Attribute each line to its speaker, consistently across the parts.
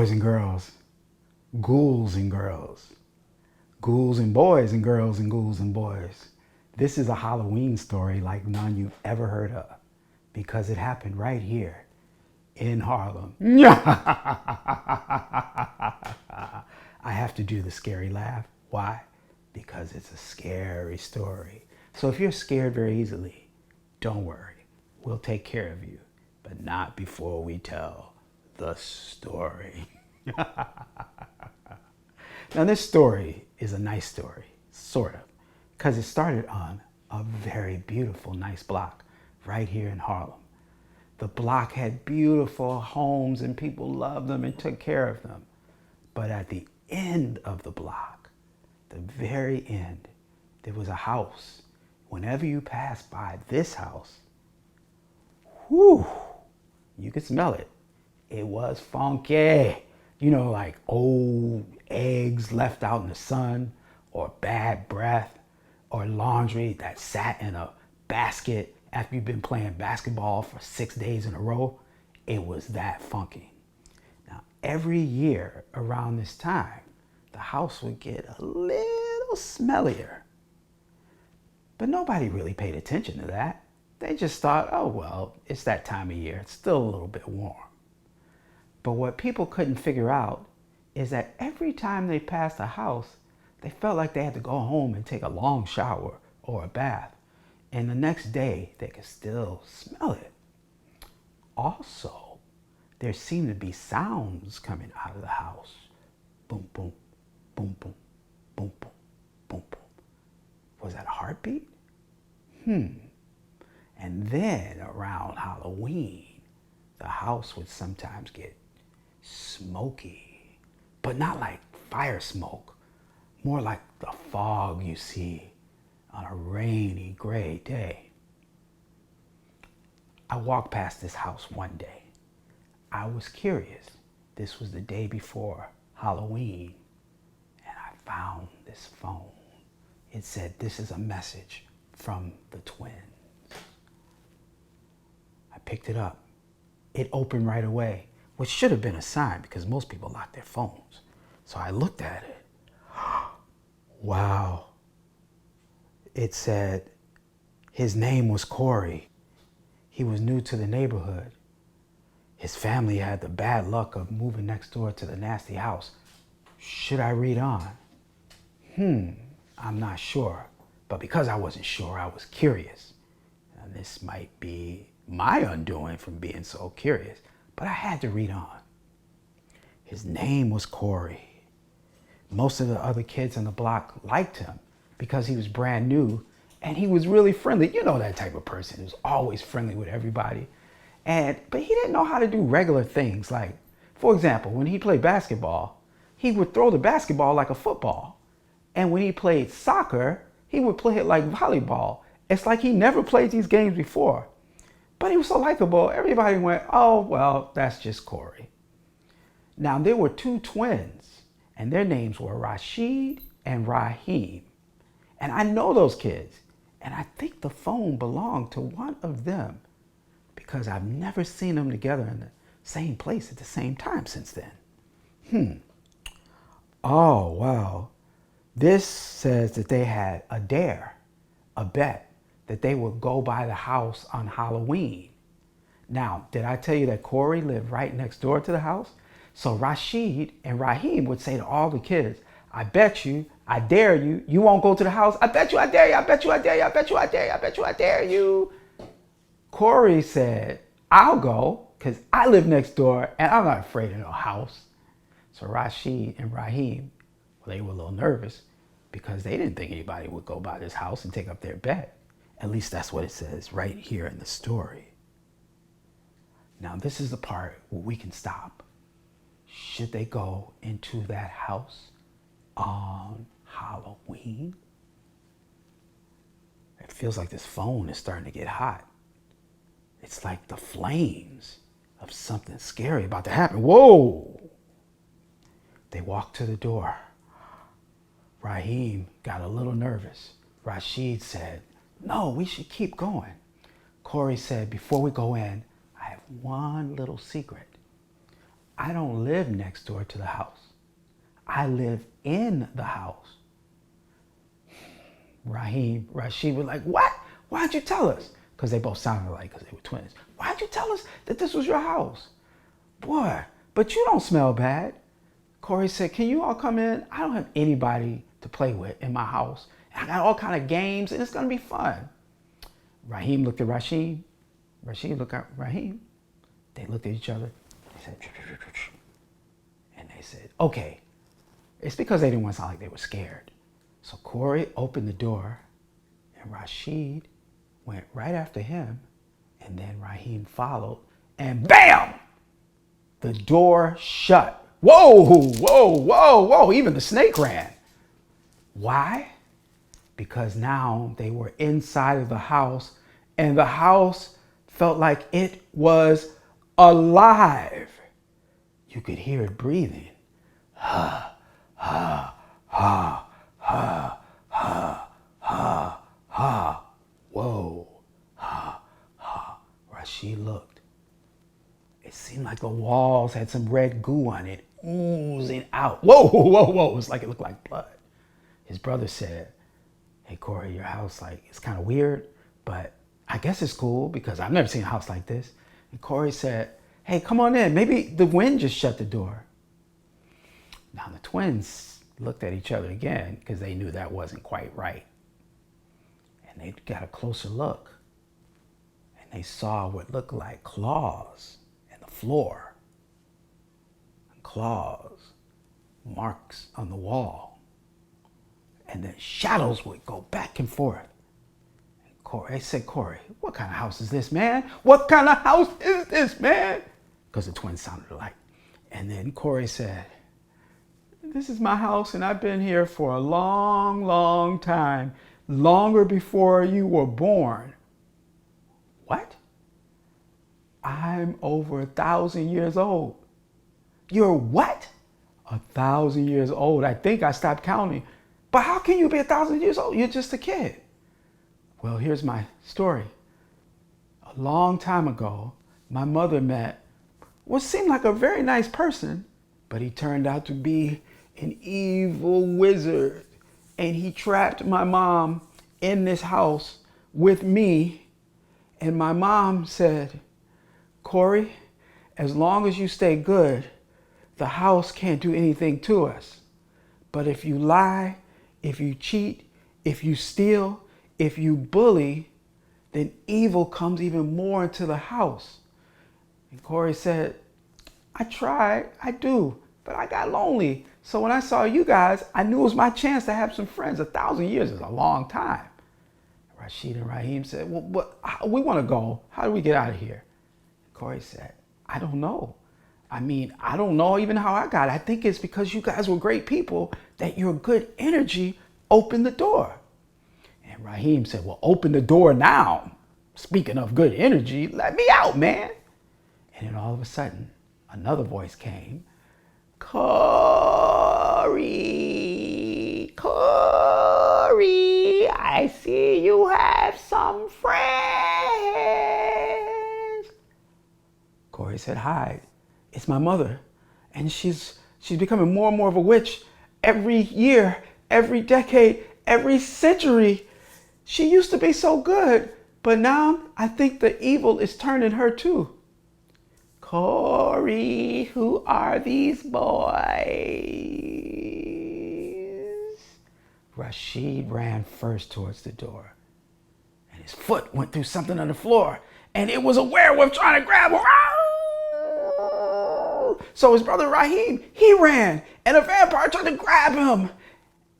Speaker 1: boys and girls, ghouls and girls, ghouls and boys and girls and ghouls and boys. This is a Halloween story like none you've ever heard of because it happened right here in Harlem. I have to do the scary laugh. Why? Because it's a scary story. So if you're scared very easily, don't worry. We'll take care of you, but not before we tell the story. Now this story is a nice story, sort of, because it started on a very beautiful, nice block right here in Harlem. The block had beautiful homes and people loved them and took care of them. But at the end of the block, the very end, there was a house. Whenever you pass by this house, whew, you could smell it. It was funky. You know, like old eggs left out in the sun, or bad breath, or laundry that sat in a basket after you've been playing basketball for 6 days in a row. It was that funky. Now, every year around this time, the house would get a little smellier. But nobody really paid attention to that. They just thought, oh, well, it's that time of year. It's still a little bit warm. But what people couldn't figure out is that every time they passed a house, they felt like they had to go home and take a long shower or a bath. And the next day, they could still smell it. Also, there seemed to be sounds coming out of the house. Boom, boom, boom, boom, boom, boom, boom, boom. Was that a heartbeat? And then around Halloween, the house would sometimes get smoky, but not like fire smoke, more like the fog you see on a rainy, gray day. I walked past this house one day. I was curious. This was the day before Halloween, and I found this phone. It said, "This is a message from the twins." I picked it up. It opened right away, which should have been a sign because most people lock their phones. So I looked at it. Wow. It said his name was Corey. He was new to the neighborhood. His family had the bad luck of moving next door to the nasty house. Should I read on? I'm not sure. But because I wasn't sure, I was curious. And this might be my undoing from being so curious, but I had to read on. His name was Corey. Most of the other kids on the block liked him because he was brand new and he was really friendly. You know, that type of person who's always friendly with everybody. But he didn't know how to do regular things. Like, for example, when he played basketball, he would throw the basketball like a football. And when he played soccer, he would play it like volleyball. It's like he never played these games before. But he was so likable, everybody went, oh, well, that's just Corey. Now, there were two twins, and their names were Rashid and Raheem. And I know those kids, and I think the phone belonged to one of them because I've never seen them together in the same place at the same time since then. Oh, wow. This says that they had a dare, a bet, that they would go by the house on Halloween. Now, did I tell you that Corey lived right next door to the house? So Rashid and Raheem would say to all the kids, I bet you, I dare you, you won't go to the house. I bet you, I dare you, I bet you, I dare you, I bet you, I dare you, I bet you, I dare you. Corey said, I'll go, because I live next door and I'm not afraid of no house. So Rashid and Raheem, well, they were a little nervous because they didn't think anybody would go by this house and take up their bet. At least that's what it says right here in the story. Now, this is the part where we can stop. Should they go into that house on Halloween? It feels like this phone is starting to get hot. It's like the flames of something scary about to happen. Whoa! They walked to the door. Raheem got a little nervous. Rashid said, no, we should keep going. Corey said, before we go in, I have one little secret. I don't live next door to the house. I live in the house. Rashid was like, what? Why'd you tell us? Because they both sounded alike because they were twins. Why'd you tell us that this was your house? Boy, but you don't smell bad. Corey said, can you all come in? I don't have anybody to play with in my house. I got all kind of games and it's going to be fun. Raheem looked at Rashid. Rashid looked at Raheem. They looked at each other. They said, and they said, okay. It's because they didn't want to sound like they were scared. So Corey opened the door and Rashid went right after him, and then Raheem followed, and bam! The door shut. Whoa, whoa, whoa, whoa, even the snake ran. Why? Because now they were inside of the house, and the house felt like it was alive. You could hear it breathing. Ha, ha, ha, ha, ha, ha, ha. Whoa, ha, ha. Rashid looked. It seemed like the walls had some red goo on it, oozing out. Whoa, whoa, whoa. It was like it looked like blood. His brother said, hey, Corey, your house, like, it's kind of weird, but I guess it's cool because I've never seen a house like this. And Corey said, hey, come on in. Maybe the wind just shut the door. Now the twins looked at each other again because they knew that wasn't quite right. And they got a closer look. And they saw what looked like claws in the floor. And claws, marks on the wall. And then shadows would go back and forth. And Corey said, Corey, what kind of house is this, man? What kind of house is this, man? Because the twins sounded alike. And then Corey said, this is my house and I've been here for a long, long time. Longer before you were born. What? I'm over 1,000 years old. You're what? 1,000 years old. I think I stopped counting. But how can you be 1,000 years old? You're just a kid. Well, here's my story. A long time ago, my mother met what seemed like a very nice person, but he turned out to be an evil wizard. And he trapped my mom in this house with me. And my mom said, Corey, as long as you stay good, the house can't do anything to us. But if you lie, if you cheat, if you steal, if you bully, then evil comes even more into the house. And Corey said, I tried, I do, but I got lonely. So when I saw you guys, I knew it was my chance to have some friends. 1,000 years is a long time. Rashid and Raheem said, well, we want to go. How do we get out of here? Corey said, I don't know. I mean, I don't know even how I got it. I think it's because you guys were great people that your good energy opened the door. And Raheem said, well, open the door now. Speaking of good energy, let me out, man. And then all of a sudden, another voice came. Corey, Corey, I see you have some friends. Corey said, hi, it's my mother. And she's becoming more and more of a witch every year, every decade, every century. She used to be so good, but now I think the evil is turning her too. Corey, who are these boys? Rashid ran first towards the door, and his foot went through something on the floor, and it was a werewolf trying to grab him. So his brother Raheem, he ran, and a vampire tried to grab him.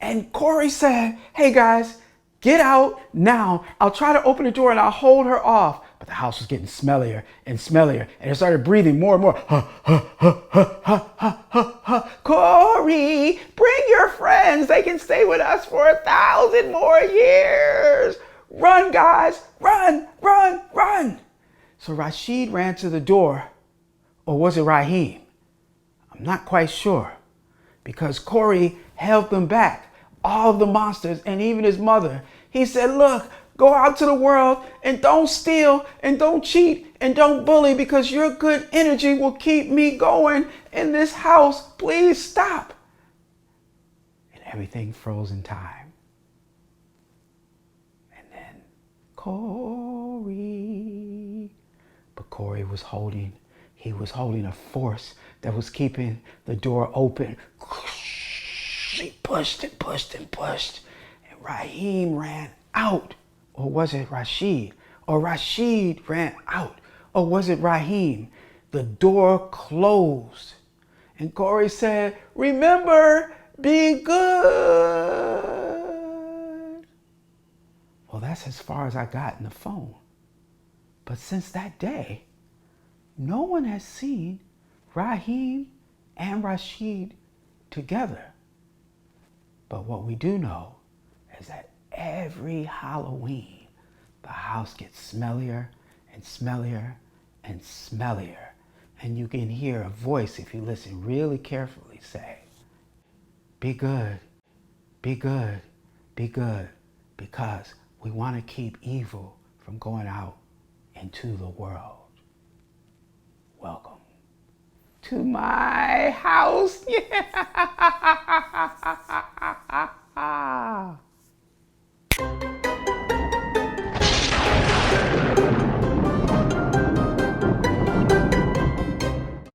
Speaker 1: And Corey said, hey guys, get out now. I'll try to open the door and I'll hold her off. But the house was getting smellier and smellier, and it started breathing more and more. Corey, bring your friends. They can stay with us for 1,000 more years. Run, guys, run, run, run. So Rashid ran to the door, or was it Raheem? I'm not quite sure, because Corey held them back, all of the monsters and even his mother. He said, look, Go out to the world and don't steal and don't cheat and don't bully, because your good energy will keep me going in this house. Please stop. And everything froze in time. And then Corey. But Corey was holding a force that was keeping the door open. He pushed and pushed and pushed. And Raheem ran out. Or was it Rashid? Or Rashid ran out. Or was it Raheem? The door closed. And Corey said, remember, be good. Well, that's as far as I got in the phone. But since that day, no one has seen Raheem and Rashid together. But what we do know is that every Halloween, the house gets smellier and smellier and smellier. And you can hear a voice, if you listen really carefully, say, be good, be good, be good, because we want to keep evil from going out into the world. Welcome to my house. Yeah.